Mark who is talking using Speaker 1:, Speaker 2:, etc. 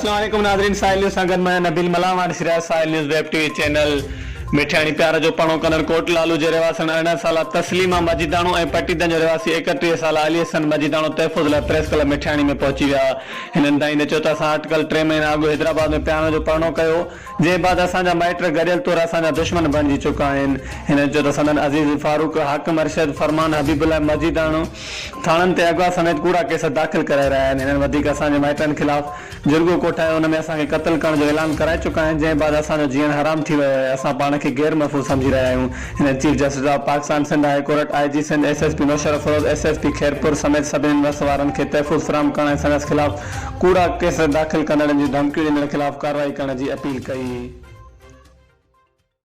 Speaker 1: अस्सलाम वालेकुम नाज़रीन, साहिल न्यूज़ संगत में नबील मलाम Siraj Sahil news web TV channel मिठाणी प्यार जो पणो कनर कोट लालू जे रहवासन 18 साल तस्लीमा मजीदाणो ऐं पटीदन जो रहवासी 31 साल अली हसन मजीदाणो तहफ़ुज़ लाइ प्रेस क्लब मिठाणी में पहुची विया। हिननि दाईं चयो त असां अटकल 3 महीना अॻु हैदराबाद में प्यार जो पणो कयो, जंहिं बाद असांजा माइट गरियल तौर असांजा दुश्मन बणिजी चुका आहिनि। हिननि चयो त संदन अज़ीज़ फारूक हाकिम अरशद फरमान हबीबुल्लाह मजीदाणो थाणनि ते अगवा समेत कूड़ा केस दाख़िल कराए रहिया आहिनि। हिननि वधीक असांजे माइटनि ख़िलाफ़ जुर्गो कोठायो, हुन में असांखे क़त्ल करण जो ऐलान कराए चुका आहिनि, जंहिं बाद असांजो जीअण हराम थी वियो आहे। असां पाण खे गैर महफ़ूज़ समझी रहिया आहियूं। हिन chief justice of Pakistan Sindh high court IG Sindh SSP Naushahro Feroze SSP Khairpur समेत सभिनी नस वारनि खे तहफ़ुज़ फराहम करण ऐं संदसि ख़िलाफ़ कूड़ा केस दाख़िल कंदड़नि जी धमकियूं ॾिनण ख़िलाफ़ कार्रवाई करण जी अपील कई।